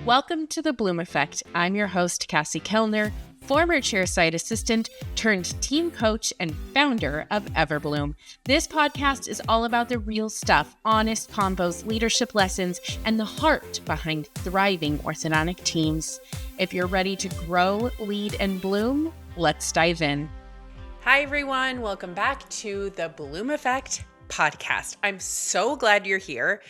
Welcome to the Bloom Effect. I'm your host, Cassie Kellner, former chairside assistant turned team coach and founder of Everbloom. This podcast is all about the real stuff, honest combos, leadership lessons, and the heart behind thriving orthodontic teams. If you're ready to grow, lead, and bloom, let's dive in. Hi, everyone. Welcome back to the Bloom Effect podcast. I'm so glad you're here,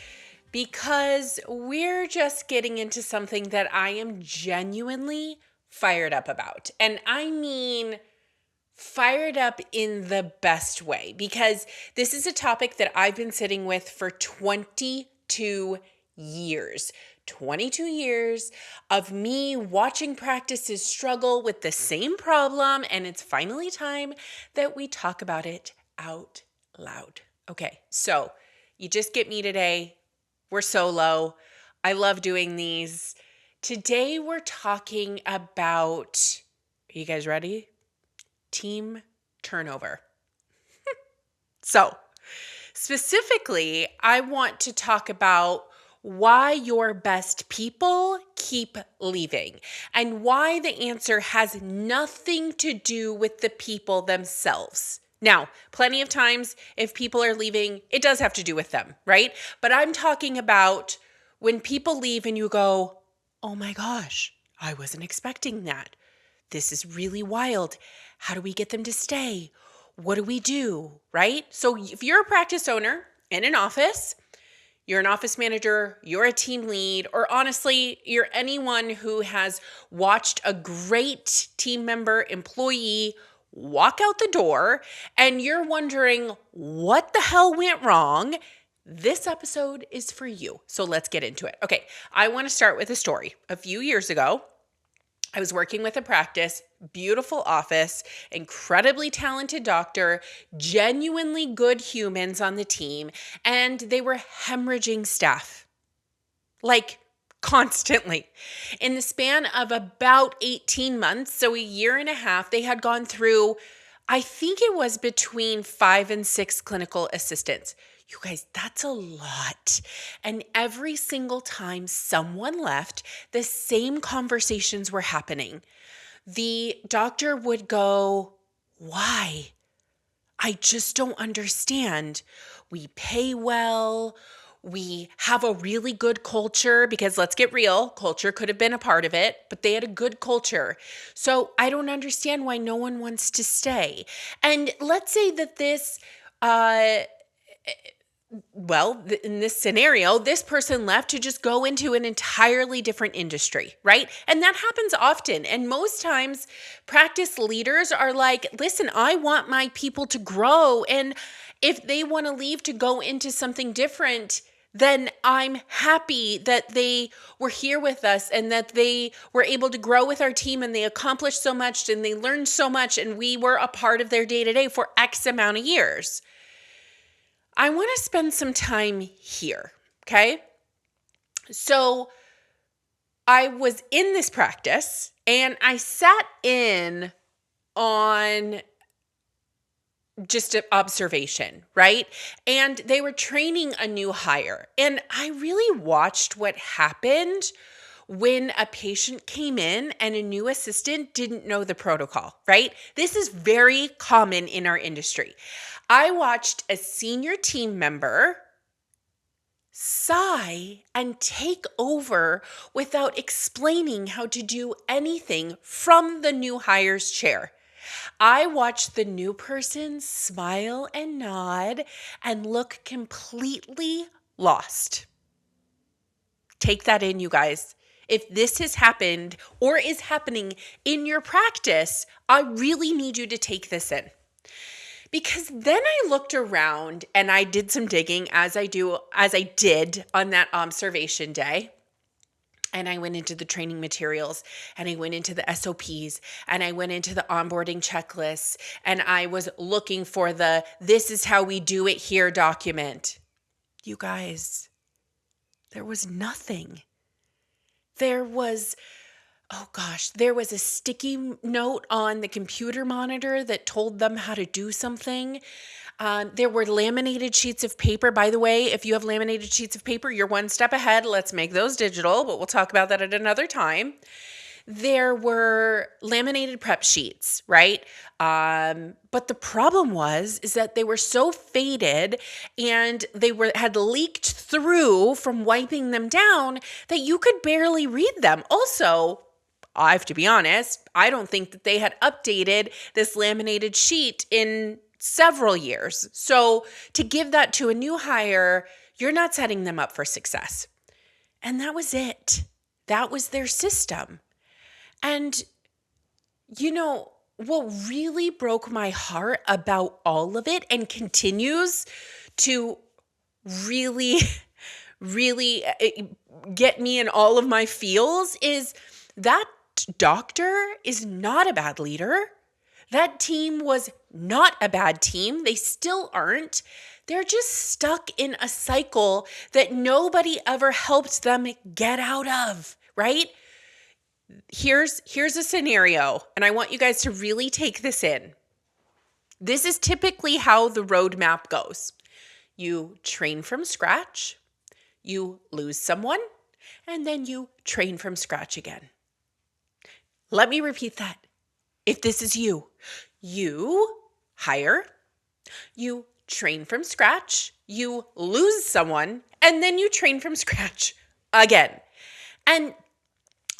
because we're just getting into something that I am genuinely fired up about. And I mean fired up in the best way, because this is a topic that I've been sitting with for 22 years. 22 years of me watching practices struggle with the same problem, and it's finally time that we talk about it out loud. Okay, so you just get me today. We're solo. I love doing these. Today we're talking about, are you guys ready? Team turnover. So, specifically, I want to talk about why your best people keep leaving, and why the answer has nothing to do with the people themselves. Now, plenty of times if people are leaving, it does have to do with them, right? But I'm talking about when people leave and you go, oh my gosh, I wasn't expecting that. This is really wild. How do we get them to stay? What do we do, right? So if you're a practice owner in an office, you're an office manager, you're a team lead, or honestly, you're anyone who has watched a great team member, employee walk out the door, and you're wondering what the hell went wrong, this episode is for you. So let's get into it. Okay, I want to start with a story. A few years ago, I was working with a practice, beautiful office, incredibly talented doctor, genuinely good humans on the team, and they were hemorrhaging staff. Like, constantly. In the span of about 18 months, so a year and a half, they had gone through, I think it was between 5 and 6 clinical assistants. You guys, that's a lot. And every single time someone left, the same conversations were happening. The doctor would go, why? I just don't understand. We pay well. We have a really good culture, because let's get real, culture could have been a part of it, but they had a good culture. So I don't understand why no one wants to stay. And let's say that this, in this scenario, this person left to just go into an entirely different industry, right? And that happens often. And most times practice leaders are like, listen, I want my people to grow. And if they want to leave to go into something different, then I'm happy that they were here with us and that they were able to grow with our team and they accomplished so much and they learned so much and we were a part of their day-to-day for X amount of years. I want to spend some time here, okay? So I was in this practice and I sat in on just an observation, right? And they were training a new hire. And I really watched what happened when a patient came in and a new assistant didn't know the protocol, right? This is very common in our industry. I watched a senior team member sigh and take over without explaining how to do anything from the new hire's chair. I watched the new person smile and nod and look completely lost. Take that in, you guys. If this has happened or is happening in your practice, I really need you to take this in. Because then I looked around and I did some digging as I did on that observation day. And I went into the training materials and I went into the SOPs and I went into the onboarding checklists and I was looking for the "this is how we do it here" document. You guys, there was nothing. There was a sticky note on the computer monitor that told them how to do something. There were laminated sheets of paper. By the way, if you have laminated sheets of paper, you're one step ahead. Let's make those digital, but we'll talk about that at another time. There were laminated prep sheets, right? But the problem is that they were so faded and had leaked through from wiping them down that you could barely read them. Also, I have to be honest, I don't think that they had updated this laminated sheet in several years. So to give that to a new hire, you're not setting them up for success. And that was it. That was their system. And, what really broke my heart about all of it and continues to really, really get me in all of my feels is that doctor is not a bad leader. That team was not a bad team. They still aren't. They're just stuck in a cycle that nobody ever helped them get out of, right? Here's a scenario, and I want you guys to really take this in. This is typically how the roadmap goes. You train from scratch, you lose someone, and then you train from scratch again. Let me repeat that. If this is you hire, you train from scratch, you lose someone, and then you train from scratch again. And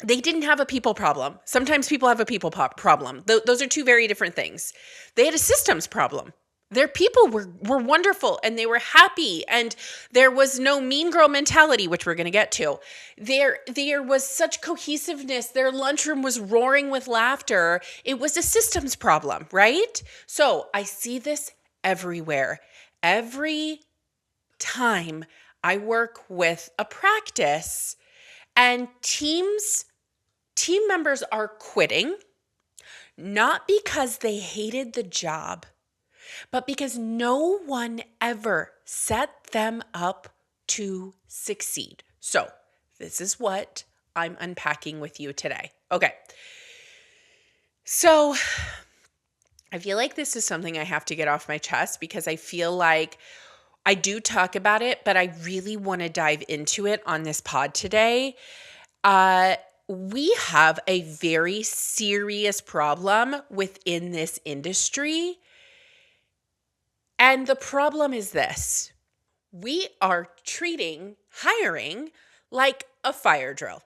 they didn't have a people problem. Sometimes people have a people problem. Those are two very different things. They had a systems problem. Their people were wonderful and they were happy and there was no mean girl mentality, which we're going to get to. There was such cohesiveness. Their lunchroom was roaring with laughter. It was a systems problem, right? So I see this everywhere. Every time I work with a practice and team members are quitting, not because they hated the job, but because no one ever set them up to succeed. So this is what I'm unpacking with you today. Okay. So I feel like this is something I have to get off my chest because I feel like I do talk about it, but I really want to dive into it on this pod today. We have a very serious problem within this industry. And the problem is this. We are treating hiring like a fire drill.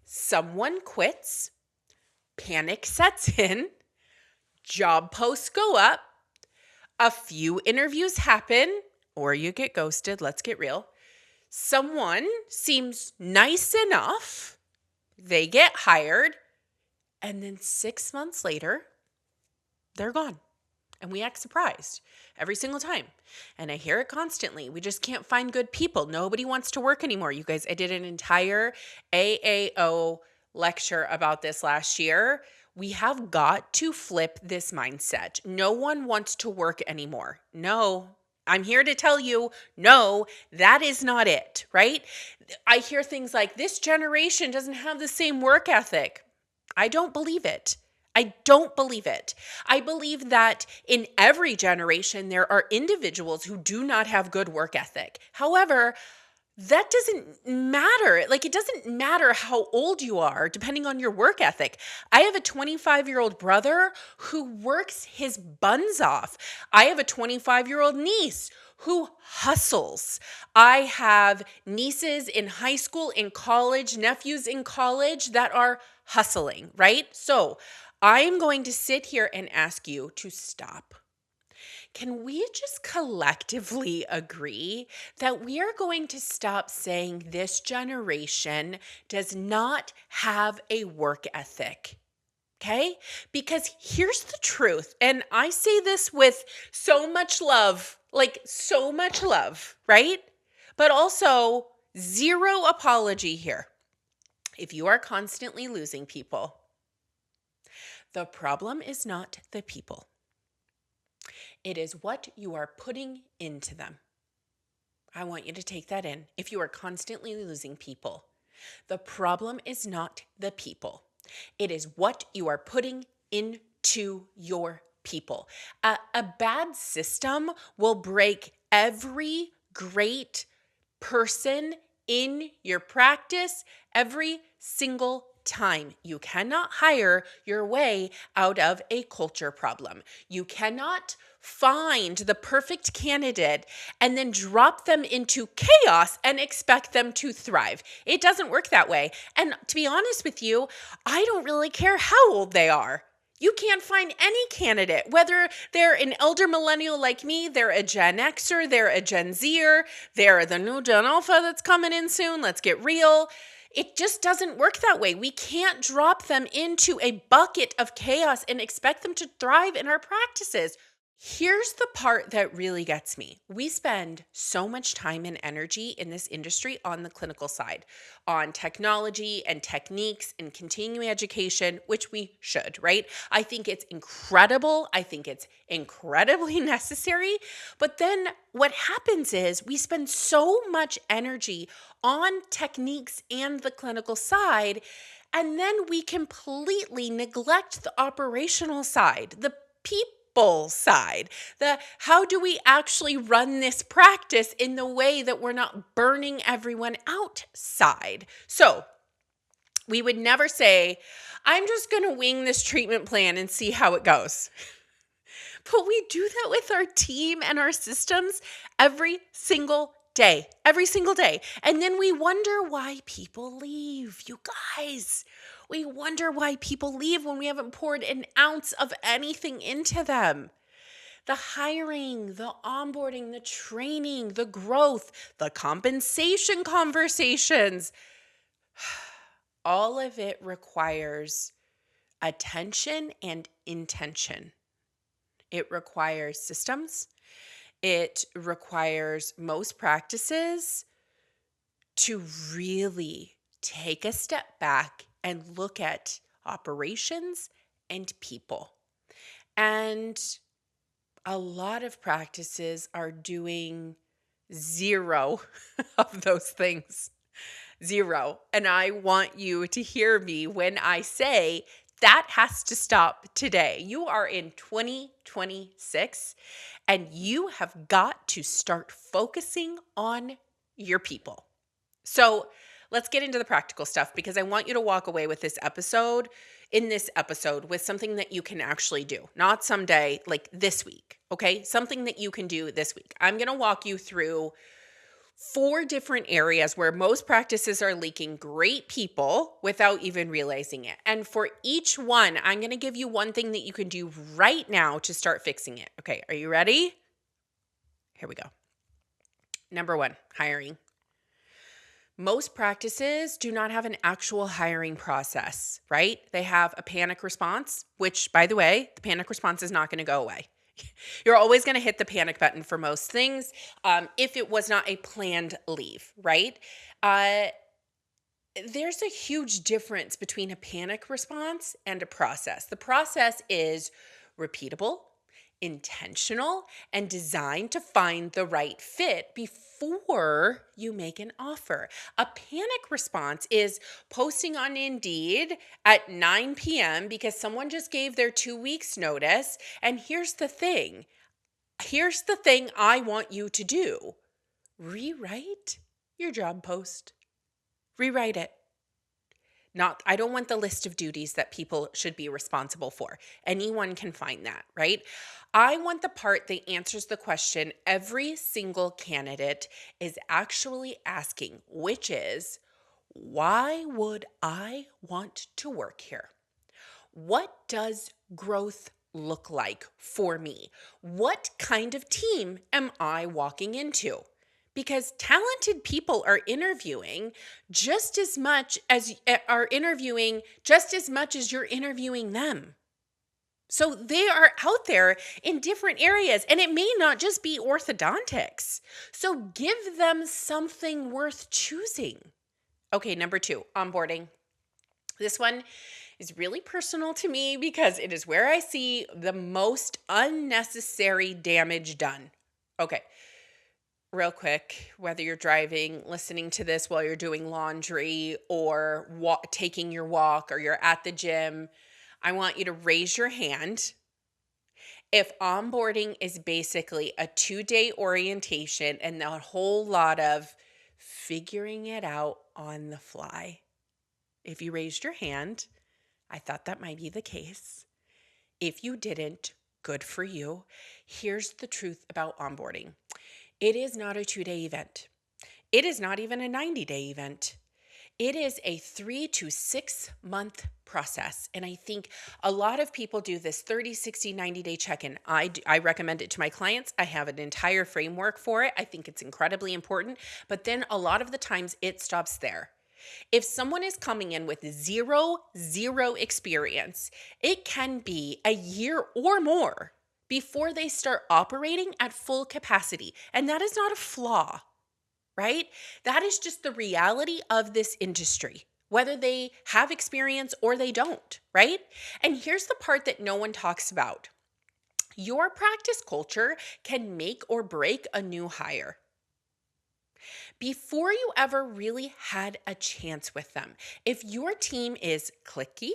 Someone quits, panic sets in, job posts go up, a few interviews happen, or you get ghosted, let's get real. Someone seems nice enough, they get hired, and then 6 months later, they're gone. And we act surprised every single time. And I hear it constantly. We just can't find good people. Nobody wants to work anymore. You guys, I did an entire AAO lecture about this last year. We have got to flip this mindset. No one wants to work anymore. No, I'm here to tell you, no, that is not it, right? I hear things like, this generation doesn't have the same work ethic. I don't believe it. I don't believe it. I believe that in every generation, there are individuals who do not have good work ethic. However, that doesn't matter. Like, it doesn't matter how old you are, depending on your work ethic. I have a 25-year-old brother who works his buns off. I have a 25-year-old niece who hustles. I have nieces in high school, in college, nephews in college that are hustling, right? So I'm going to sit here and ask you to stop. Can we just collectively agree that we are going to stop saying this generation does not have a work ethic? Okay? Because here's the truth. And I say this with so much love, like so much love, right? But also zero apology here. If you are constantly losing people, the problem is not the people. It is what you are putting into them. I want you to take that in. If you are constantly losing people, the problem is not the people. It is what you are putting into your people. A bad system will break every great person in your practice every single time. You cannot hire your way out of a culture problem. You cannot find the perfect candidate and then drop them into chaos and expect them to thrive. It doesn't work that way. And to be honest with you, I don't really care how old they are. You can't find any candidate, whether they're an elder millennial like me, they're a Gen Xer, they're a Gen Zer, they're the new Gen Alpha that's coming in soon. Let's get real. It just doesn't work that way. We can't drop them into a bucket of chaos and expect them to thrive in our practices. Here's the part that really gets me. We spend so much time and energy in this industry on the clinical side, on technology and techniques and continuing education, which we should, right? I think it's incredible. I think it's incredibly necessary. But then what happens is we spend so much energy on techniques and the clinical side, and then we completely neglect the operational side, the people side, the how do we actually run this practice in the way that we're not burning everyone out side. So we would never say, I'm just going to wing this treatment plan and see how it goes. But we do that with our team and our systems every single day. And then we wonder why people leave. You guys, we wonder why people leave when we haven't poured an ounce of anything into them. The hiring, the onboarding, the training, the growth, the compensation conversations, all of it requires attention and intention. It requires systems. It requires most practices to really take a step back and look at operations and people. And a lot of practices are doing zero of those things. Zero. And I want you to hear me when I say that has to stop today. You are in 2026 and you have got to start focusing on your people. So let's get into the practical stuff because I want you to walk away with this episode with something that you can actually do, not someday, like this week, okay? Something that you can do this week. I'm going to walk you through 4 different areas where most practices are leaking great people without even realizing it. And for each one, I'm going to give you one thing that you can do right now to start fixing it. Okay, are you ready? Here we go. Number 1, hiring. Most practices do not have an actual hiring process, right? They have a panic response, which, by the way, the panic response is not going to go away. You're always going to hit the panic button for most things if it was not a planned leave, right? There's a huge difference between a panic response and a process. The process is repeatable, intentional, and designed to find the right fit before you make an offer. A panic response is posting on Indeed at 9 p.m. because someone just gave their 2 weeks notice. And here's the thing I want you to do. Rewrite your job post. Rewrite it. I don't want the list of duties that people should be responsible for. Anyone can find that, right? I want the part that answers the question every single candidate is actually asking, which is, why would I want to work here? What does growth look like for me? What kind of team am I walking into? Because talented people are interviewing just as much as you're interviewing them. So they are out there in different areas, and it may not just be orthodontics. So give them something worth choosing. Okay, number 2, onboarding. This one is really personal to me because it is where I see the most unnecessary damage done. Okay. Real quick, whether you're driving, listening to this while you're doing laundry or taking your walk or you're at the gym, I want you to raise your hand If onboarding is basically a 2-day orientation and a whole lot of figuring it out on the fly, if you raised your hand, I thought that might be the case. If you didn't, good for you. Here's the truth about onboarding. It is not a 2-day event. It is not even a 90-day event. It is a 3 to 6 month process. And I think a lot of people do this 30, 60, 90-day check-in. I recommend it to my clients. I have an entire framework for it. I think it's incredibly important. But then a lot of the times it stops there. If someone is coming in with zero experience, it can be a year or more before they start operating at full capacity. And that is not a flaw, right? That is just the reality of this industry, whether they have experience or they don't, right? And here's the part that no one talks about. Your practice culture can make or break a new hire. Before you ever really had a chance with them, if your team is cliquey,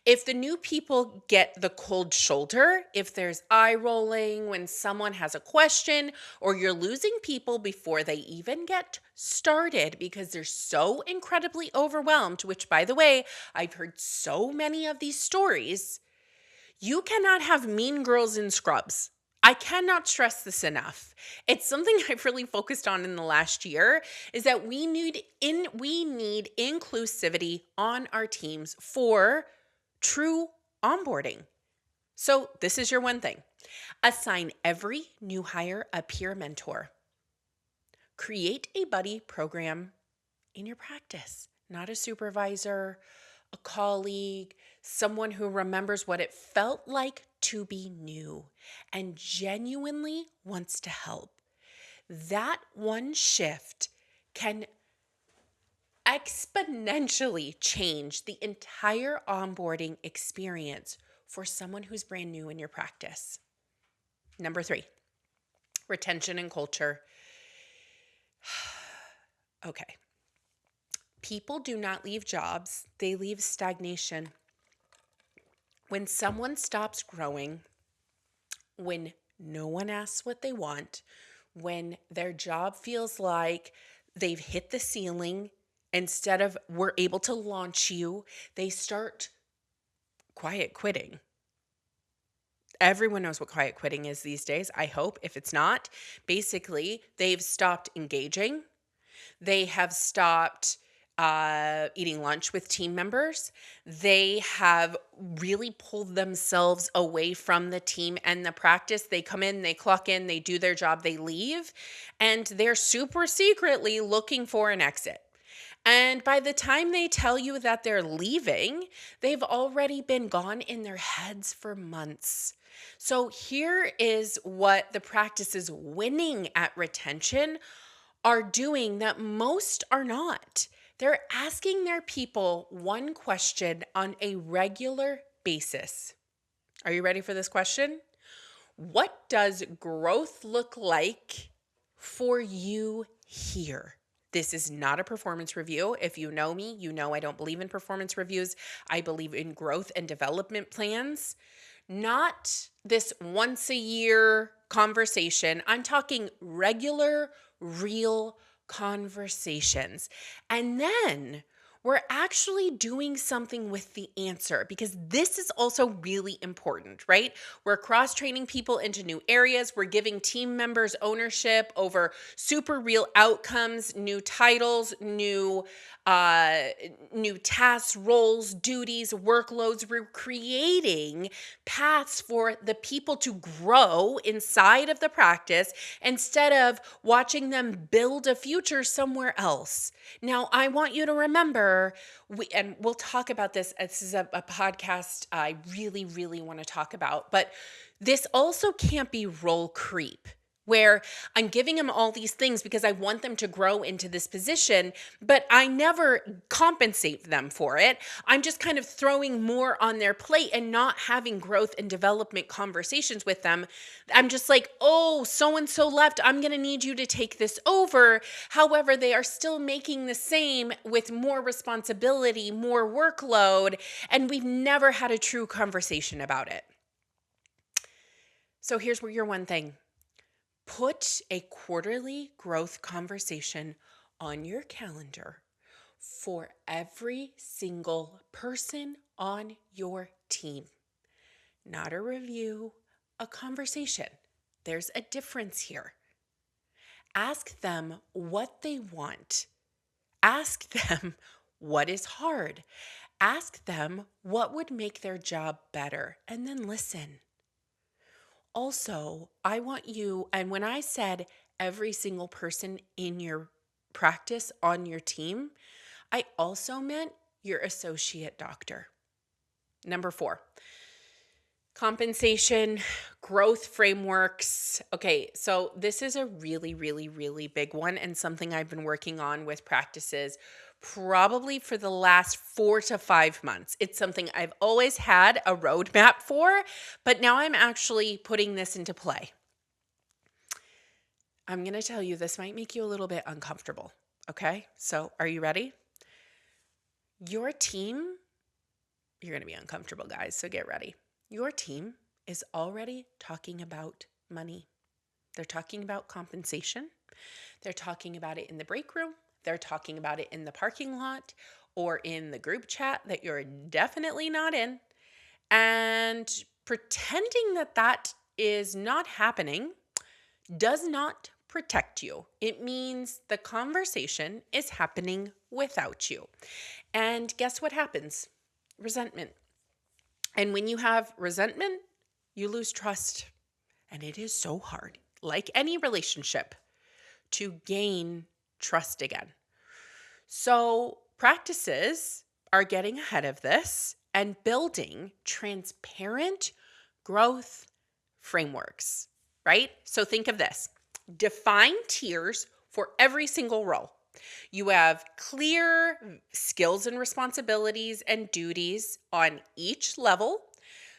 if the new people get the cold shoulder, if there's eye rolling when someone has a question, or you're losing people before they even get started because they're so incredibly overwhelmed, which, by the way, I've heard so many of these stories, you cannot have mean girls in scrubs. I cannot stress this enough. It's something I've really focused on in the last year, is that we need inclusivity on our teams for true onboarding. So this is your one thing. Assign every new hire a peer mentor. Create a buddy program in your practice, not a supervisor, a colleague, someone who remembers what it felt like to be new and genuinely wants to help. That one shift can exponentially change the entire onboarding experience for someone who's brand new in your practice. Number 3, retention and culture. Okay. People do not leave jobs, they leave stagnation. When someone stops growing, when no one asks what they want, when their job feels like they've hit the ceiling, instead of we're able to launch you, they start quiet quitting. Everyone knows what quiet quitting is these days, I hope. If it's not, basically, they've stopped engaging. They have stopped eating lunch with team members. They have really pulled themselves away from the team and the practice. They come in, they clock in, they do their job, they leave, and they're super secretly looking for an exit. And by the time they tell you that they're leaving, they've already been gone in their heads for months. So here is what the practices winning at retention are doing that most are not. They're asking their people one question on a regular basis. Are you ready for this question? What does growth look like for you here? This is not a performance review. If you know me, you know I don't believe in performance reviews. I believe in growth and development plans, not this once a year conversation. I'm talking regular, real conversations. And then we're actually doing something with the answer, because this is also really important, right? We're cross-training people into new areas. We're giving team members ownership over super real outcomes, new titles, new tasks, roles, duties, workloads. We're creating paths for the people to grow inside of the practice instead of watching them build a future somewhere else. Now, I want you to remember, and we'll talk about this. This is a podcast I really, really want to talk about, but this also can't be role creep, where I'm giving them all these things because I want them to grow into this position, but I never compensate them for it. I'm just kind of throwing more on their plate and not having growth and development conversations with them. I'm just like, oh, so-and-so left, I'm going to need you to take this over. However, they are still making the same with more responsibility, more workload, and we've never had a true conversation about it. So here's where your one thing. Put a quarterly growth conversation on your calendar for every single person on your team. Not a review, a conversation. There's a difference here. Ask them what they want. Ask them what is hard. Ask them what would make their job better, and then listen. Also, I want you, and when I said every single person in your practice on your team, I also meant your associate doctor. Number 4, compensation, growth frameworks. Okay, so this is a really, really, really big one and something I've been working on with practices probably for the last 4 to 5 months. It's something I've always had a roadmap for, but now I'm actually putting this into play. I'm going to tell you, this might make you a little bit uncomfortable. Okay, so are you ready? Your team, you're going to be uncomfortable, guys, so get ready. Your team is already talking about money. They're talking about compensation. They're talking about it in the break room. They're talking about it in the parking lot or in the group chat that you're definitely not in. And pretending that that is not happening does not protect you. It means the conversation is happening without you. And guess what happens? Resentment. And when you have resentment, you lose trust. And it is so hard, like any relationship, to gain trust again. So practices are getting ahead of this and building transparent growth frameworks, right? So think of this. Define tiers for every single role. You have clear skills and responsibilities and duties on each level.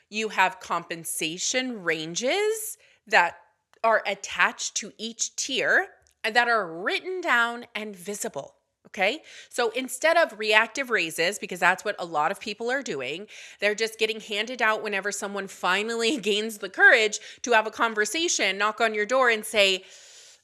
You have compensation ranges that are attached to each tier and that are written down and visible. Okay, so instead of reactive raises, because that's what a lot of people are doing, they're just getting handed out whenever someone finally gains the courage to have a conversation, knock on your door and say,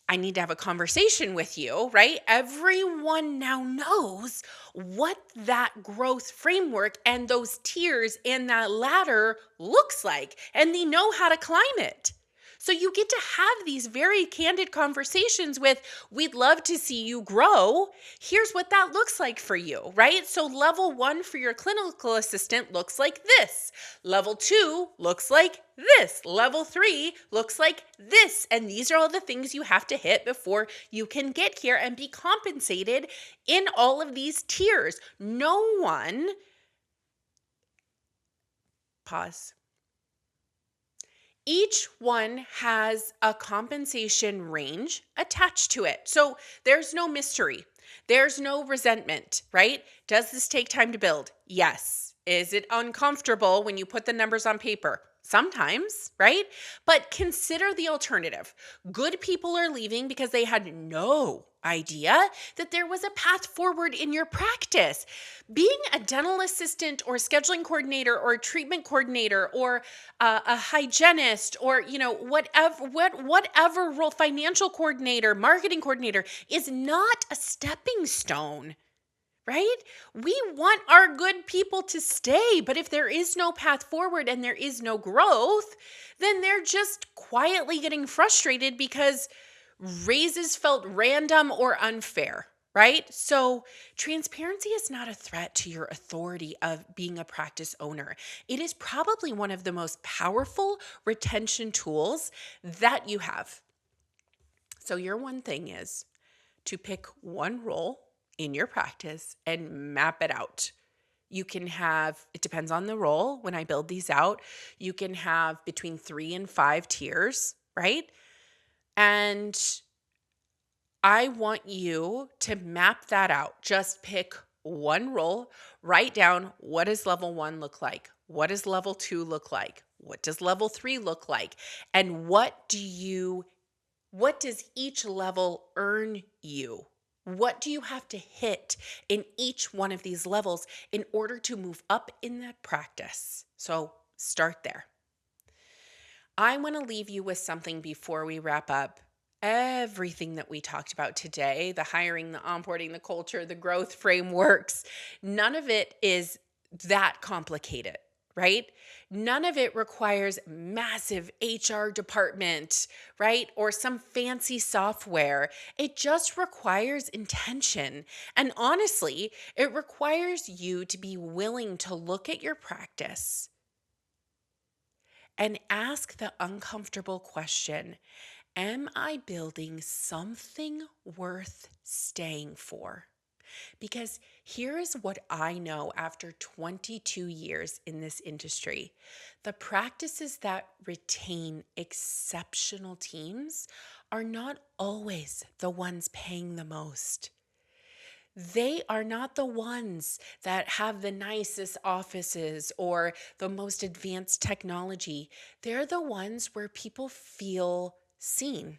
I need to have a conversation with you, right? Everyone now knows what that growth framework and those tiers and that ladder looks like, and they know how to climb it. So you get to have these very candid conversations with, we'd love to see you grow. Here's what that looks like for you, right? So level 1 for your clinical assistant looks like this. Level 2 looks like this. Level 3 looks like this. And these are all the things you have to hit before you can get here and be compensated in all of these tiers. No one, pause. Each one has a compensation range attached to it. So there's no mystery. There's no resentment, right? Does this take time to build? Yes. Is it uncomfortable when you put the numbers on paper? Sometimes, right? But consider the alternative. Good people are leaving because they had no idea that there was a path forward in your practice. Being a dental assistant or scheduling coordinator or a treatment coordinator or a hygienist or whatever role, financial coordinator, marketing coordinator, is not a stepping stone. Right? We want our good people to stay, but if there is no path forward and there is no growth, then they're just quietly getting frustrated because raises felt random or unfair, right? So transparency is not a threat to your authority of being a practice owner. It is probably one of the most powerful retention tools that you have. So your one thing is to pick one role in your practice and map it out. You can have, it depends on the role. When I build these out, you can have between 3 and 5 tiers, right? And I want you to map that out. Just pick one role, write down, what does level 1 look like? What does level 2 look like? What does level 3 look like? And what does each level earn you? What do you have to hit in each one of these levels in order to move up in that practice? So start there. I want to leave you with something before we wrap up. Everything that we talked about today, the hiring, the onboarding, the culture, the growth frameworks, none of it is that complicated, right? None of it requires massive HR department, right? Or some fancy software. It just requires intention. And honestly, it requires you to be willing to look at your practice and ask the uncomfortable question, am I building something worth staying for? Because here is what I know after 22 years in this industry. The practices that retain exceptional teams are not always the ones paying the most. They are not the ones that have the nicest offices or the most advanced technology. They're the ones where people feel seen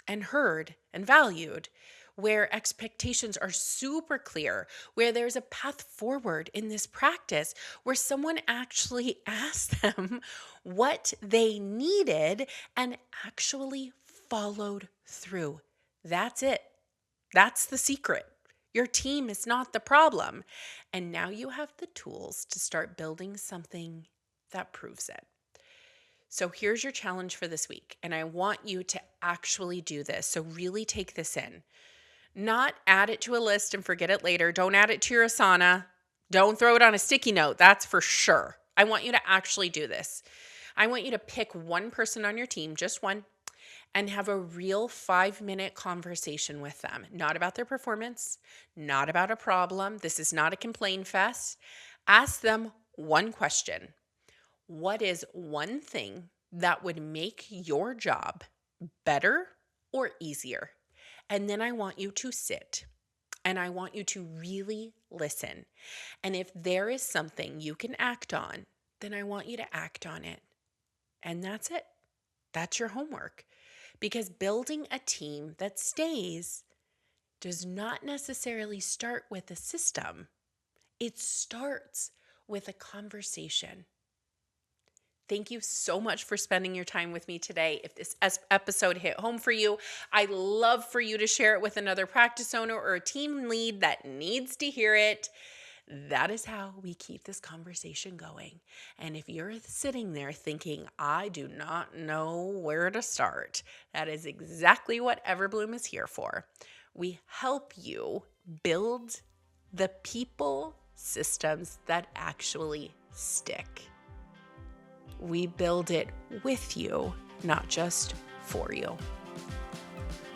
and heard and valued, where expectations are super clear, where there's a path forward in this practice, where someone actually asked them what they needed and actually followed through. That's it. That's the secret. Your team is not the problem. And now you have the tools to start building something that proves it. So here's your challenge for this week. And I want you to actually do this. So really take this in. Not add it to a list and forget it later. Don't add it to your Asana. Don't throw it on a sticky note. That's for sure. I want you to actually do this. I want you to pick one person on your team, just one, and have a real 5-minute conversation with them. Not about their performance, not about a problem. This is not a complain fest. Ask them one question. What is one thing that would make your job better or easier? And then I want you to sit and I want you to really listen. And if there is something you can act on, then I want you to act on it. And that's it. That's your homework. Because building a team that stays does not necessarily start with a system. It starts with a conversation. Thank you so much for spending your time with me today. If this episode hit home for you, I'd love for you to share it with another practice owner or a team lead that needs to hear it. That is how we keep this conversation going. And if you're sitting there thinking, I do not know where to start, that is exactly what Everbloom is here for. We help you build the people systems that actually stick. We build it with you, not just for you.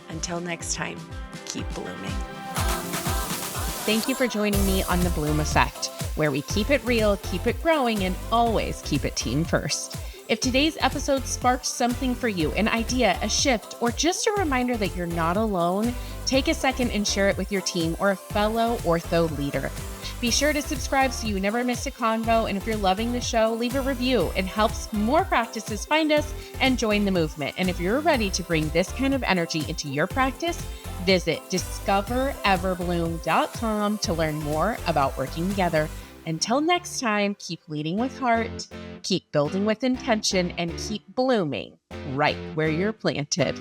Until next time, keep blooming. Thank you for joining me on The Bloom Effect, where we keep it real, keep it growing, and always keep it team first. If today's episode sparked something for you, an idea, a shift, or just a reminder that you're not alone, take a second and share it with your team or a fellow ortho leader. Be sure to subscribe so you never miss a convo, and if you're loving the show, leave a review. It helps more practices find us and join the movement. And if you're ready to bring this kind of energy into your practice, visit discovereverbloom.com to learn more about working together. Until next time, keep leading with heart, keep building with intention, and keep blooming right where you're planted.